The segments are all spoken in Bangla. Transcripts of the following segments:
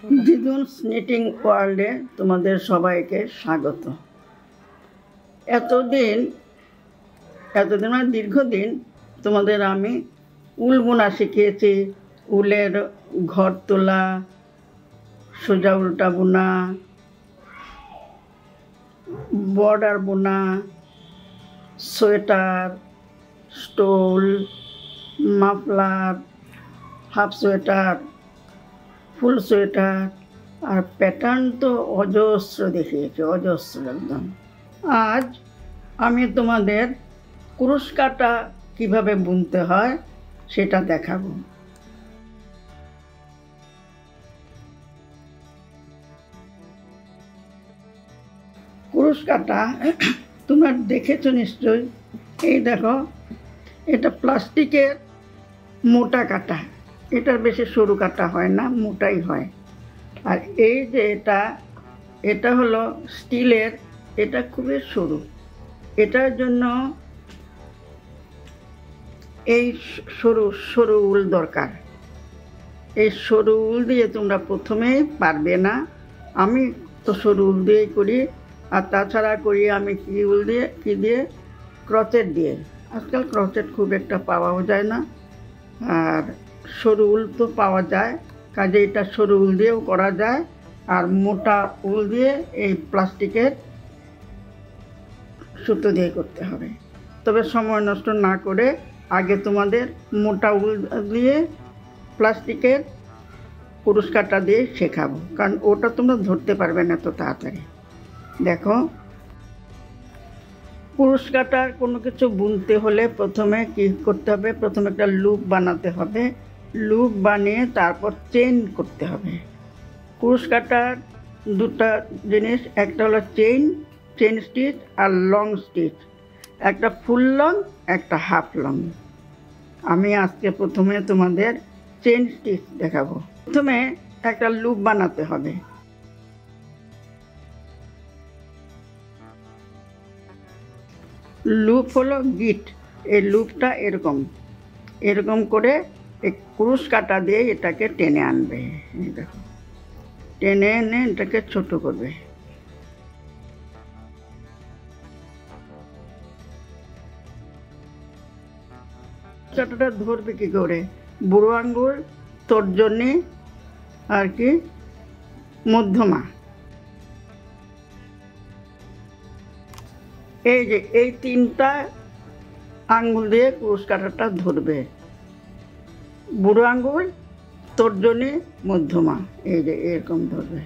জিজুনস নিটিং ওয়ার্ল্ডে তোমাদের সবাইকে স্বাগত। এতদিন মানে দীর্ঘদিন তোমাদের আমি উল বোনা শিখিয়েছি। উলের ঘর তোলা, সোজা উল্টা বোনা, বর্ডার বোনা, sweater, stole, muffler, half sweater, full sweater, আর প্যাটার্ন তো অজস্র দেখিয়েছি, অজস্র একদম। আজ আমি তোমাদের কুরুশ কাটা কীভাবে বুনতে হয় সেটা দেখাবো। কুরুশ কাটা তোমরা দেখেছো নিশ্চয়ই। এই দেখো, এটা প্লাস্টিকের মোটা কাটা, এটার বেশি সরু কাটা হয় না, মোটাই হয়। আর এই যে এটা হলো স্টিলের, এটা খুবই সরু। এটার জন্য এই সরু সরু উল দরকার। এই সরু উল দিয়ে তোমরা প্রথমেই পারবে না। আমি তো সরু উল দিয়েই করি, আর তাছাড়া করি আমি কি দিয়ে ক্রচেট দিয়ে। আজকাল ক্রচেট খুব একটা পাওয়াও যায় না, আর সরু উল তো পাওয়া যায়, কাজে এটা সরু উল দিয়েও করা যায়। আর মোটা উল দিয়ে এই প্লাস্টিকের সুতো দিয়ে করতে হবে। তবে সময় নষ্ট না করে আগে তোমাদের মোটা উল দিয়ে প্লাস্টিকের কুরুশ কাটা দিয়ে শেখাবো, কারণ ওটা তোমরা ধরতে পারবে না এত তাড়াতাড়ি। দেখো, কুরুশ কাটার কোনো কিছু বুনতে হলে প্রথমে কি করতে হবে? প্রথমে একটা লুপ বানাতে হবে। লুপ বানিয়ে তারপর চেইন করতে হবে। কুরুশ কাটার দুটা জিনিস, একটা হলো চেইন স্টিচ আর লং স্টিচ। একটা ফুল লং, একটা হাফ লং। আমি আজকে প্রথমে তোমাদের চেইন স্টিচ দেখাবো। প্রথমে একটা লুপ বানাতে হবে। লুপ হলো গিট। এই লুপটা এরকম করে এই কুরুশ কাটা দিয়ে এটাকে টেনে আনবে। এই দেখো, টেনে এনে এটাকে ছোট করবে। কাটাটা ধরবে কি করে? বুড়ো আঙ্গুল, তর্জনী আর কি মধ্যমা, এই যে এই তিনটা আঙ্গুল দিয়ে কুরুশ কাটাটা ধরবে। বুড়ো আঙ্গুল, তর্জনী, মধ্যমা, এই যে এরকম ধরবে,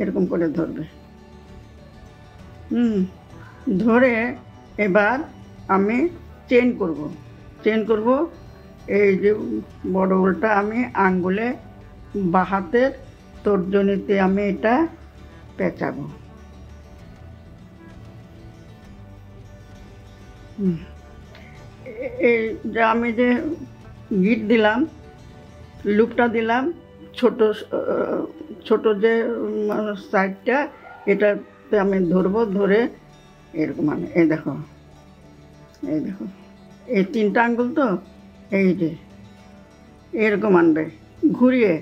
এরকম করে ধরবে। ধরে এবার আমি চেইন করব। এই যে বড় উলটা আমি আঙ্গুলে বাঁ হাতের তর্জনীতে আমি এটা পেঁচাবো। এই যে আমি যে গিট দিলাম, লুপটা দিলাম, ছোট যে সাইডটা, এটাতে আমি ধরবো। ধরে এরকম এই দেখো এই তিনটা আঙ্গুল তো, এই যে এরকম আনবে, ঘুরিয়ে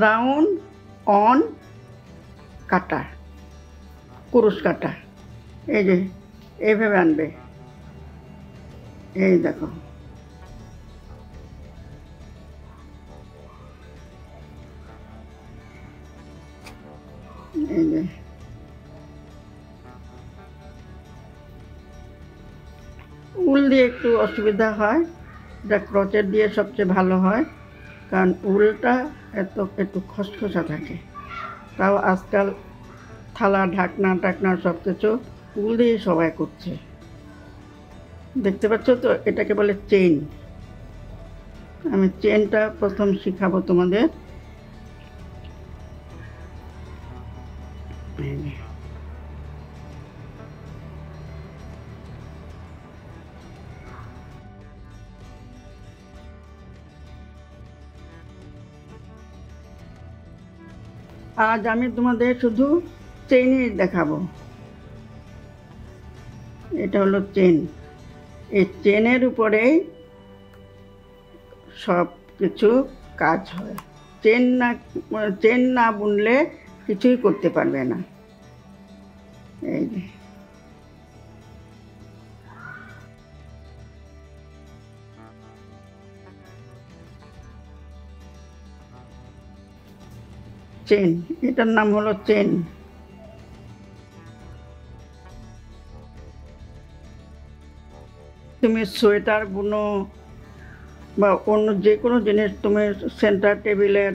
রাউন্ড অন কাটা, কুরুশ কাটা, এই যে এইভাবে আনবে। এই দেখো, এই যে উল দিয়ে একটু অসুবিধা হয়, যা ক্রচেট দিয়ে সবচেয়ে ভালো হয়, কারণ উলটা একটু খসখসা থাকে। তাও আজকাল থালা ঢাকনা সব কিছু উল দিয়ে সবাই করছে। দেখতে পাচ্ছ তো, এটাকে বলে চেইন। আমি চেইনটা প্রথম শিখাবো তোমাদের। আজ আমি তোমাদের শুধু চেইনই দেখাবো। এটা হলো চেইন। এই চেনের উপরেই সব কিছু কাজ হয়। চেন না বুনলে কিছুই করতে পারবে না। এই যে চেন, এটার নাম হলো চেন। তুমি সোয়েটার বুনো বা অন্য যে কোনো জিনিস, তুমি সেন্টার টেবিলের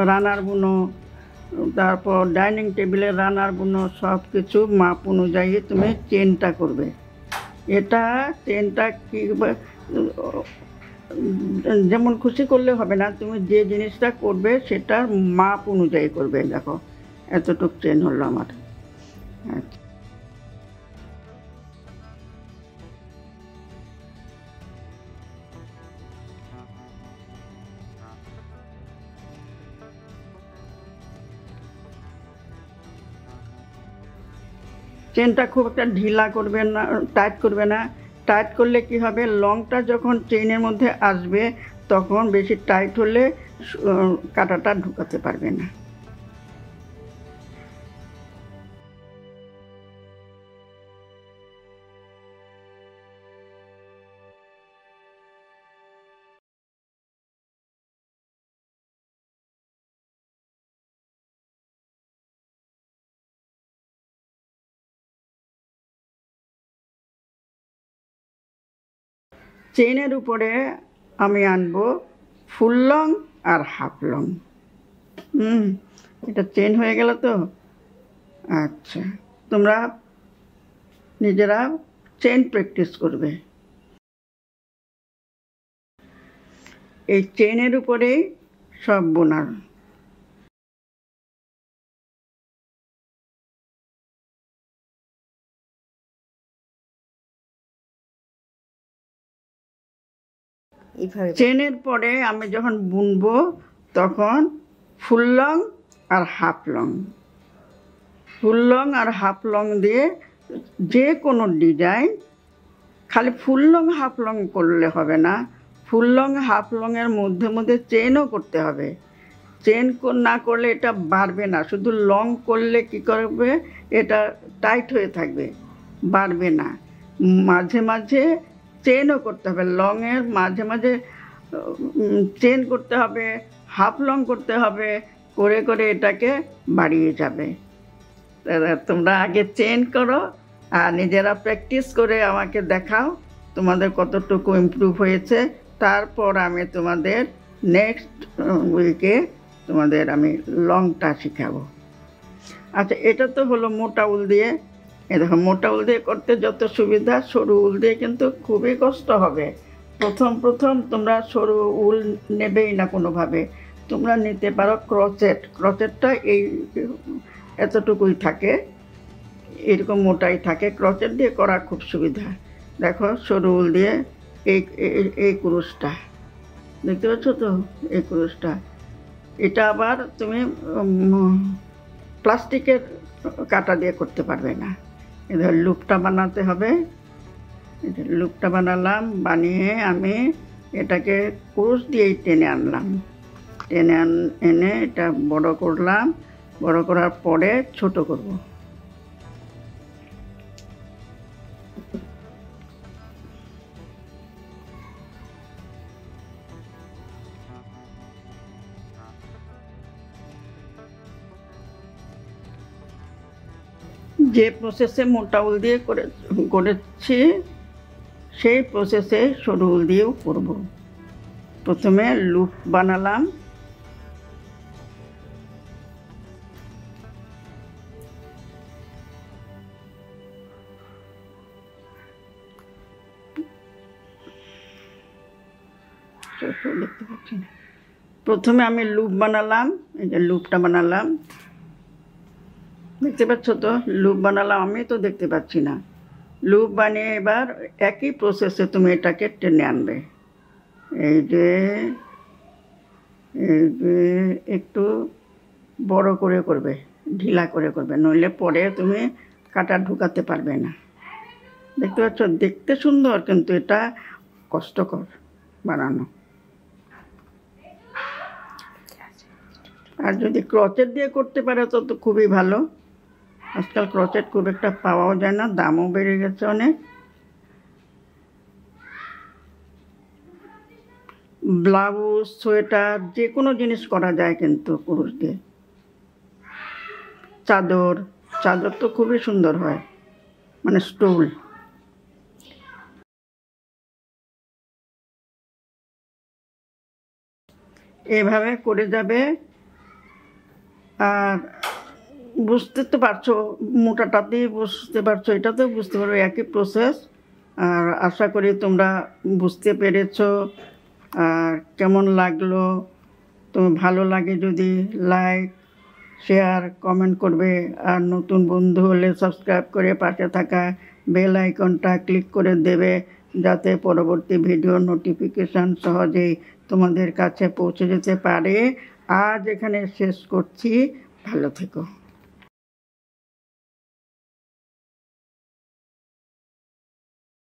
রানার বুনো, তারপর ডাইনিং টেবিলের রানার বুনো, সব কিছু মাপ অনুযায়ী তুমি চেনটা করবে। এটা চেনটা কি যেমন খুশি করলে হবে না, তুমি যে জিনিসটা করবে সেটার মাপ অনুযায়ী করবে। দেখো এতটুকু চেন হলো আমার। আচ্ছা, চেনটা খুব একটা ঢিলা করবে না, টাইট করবে না। টাইট করলে কি হবে, লংটা যখন চেইনের মধ্যে আসবে তখন বেশি টাইট হলে কাঁটাটা ঢুকাতে পারবে না। চেইনের উপরে আমি আনবো ফুল লং আর হাফ লং। এটা চেন হয়ে গেল তো। আচ্ছা, তোমরা নিজেরা চেন প্র্যাকটিস করবে। এই চেনের উপরেই সব বোনার। চেনের পরে আমি যখন বুনবো তখন ফুল লং আর হাফ লং, ফুল লং আর হাফ লং দিয়ে যে কোনো ডিজাইন, খালি ফুল লং হাফ লং করলে হবে না, ফুল লং হাফ লংয়ের মধ্যে মধ্যে চেনও করতে হবে। চেন না করলে এটা বাড়বে না, শুধু লং করলে কি করবে, এটা টাইট হয়ে থাকবে, বাড়বে না। মাঝে মাঝে চেনও করতে হবে, লংয়ের মাঝে মাঝে চেন করতে হবে, হাফ লং করতে হবে, করে করে এটাকে বাড়িয়ে যাবে। তোমরা আগে চেন করো আর নিজেরা প্র্যাকটিস করে আমাকে দেখাও তোমাদের কতটুকু ইমপ্রুভ হয়েছে। তারপর আমি তোমাদের নেক্সট উইকে তোমাদের আমি লংটা শেখাবো। আচ্ছা, এটা তো হলো মোটা উল দিয়ে। এ দেখো, মোটা উল দিয়ে করতে যত সুবিধা, সরু উল দিয়ে কিন্তু খুবই কষ্ট হবে। প্রথম তোমরা সরু উল নেবেই না কোনোভাবে। তোমরা নিতে পারো ক্রচেট। ক্রচেটটা এই এতটুকুই থাকে, এরকম মোটাই থাকে। ক্রচেট দিয়ে করা খুব সুবিধা। দেখো সরু উল দিয়ে এই কুরুশটা দেখতে পাচ্ছ তো, এই কুরুশটা। এটা আবার তুমি প্লাস্টিকের কাঁটা দিয়ে করতে পারবে না। এদের লুপটা বানাতে হবে। এটা লুপটা বানালাম, বানিয়ে আমি এটাকে কুরুশ দিয়েই টেনে আনলাম। টেনে এনে এটা বড় করলাম। বড় করার পরে ছোট করব। যে প্রসেসে মোটা উল দিয়ে করেছি সেই প্রসেসে সরু উল দিয়েও করব। প্রথমে লুপ বানালাম, দেখতে পাচ্ছি না। প্রথমে আমি লুপ বানালাম, এই যে লুপটা বানালাম, দেখতে পাচ্ছ তো, লুপ বানালাম। আমি তো দেখতে পাচ্ছি না। লুপ বানিয়ে এবার একই প্রসেসে তুমি এটাকে টেনে আনবে। এই যে একটু বড় করে করবে, ঢিলা করে করবে, নইলে পরে তুমি কাটা ঢুকাতে পারবে না। দেখতে পাচ্ছ, দেখতে সুন্দর কিন্তু এটা কষ্টকর বানানো। আর যদি ক্রচেট দিয়ে করতে পারে তো তো খুবই ভালো। আজকাল ক্রচেট খুব একটা পাওয়াও যায় না, দামও বেড়ে গেছে অনেক। ব্লাউজ, সোয়েটার যে কোনো জিনিস করা যায় কিন্তু কুরুশ দিয়ে। চাদর, চাদর তো খুবই সুন্দর হয়, মানে স্টুল। এভাবে করে যাবে। আর বুঝতে তো পারছো, মোটাটাতেই বুঝতে পারছো, এটাতেও বুঝতে পারো, একই প্রসেস। আর আশা করি তোমরা বুঝতে পেরেছো। আর কেমন লাগলো, তুমি ভালো লাগে যদি লাইক, শেয়ার, কমেন্ট করবে। আর নতুন বন্ধু হলে সাবস্ক্রাইব করে পাশে থাকা বেল আইকনটা ক্লিক করে দেবে, যাতে পরবর্তী ভিডিও নোটিফিকেশান সহজেই তোমাদের কাছে পৌঁছে যেতে পারে। আজ এখানে শেষ করছি, ভালো থেকো।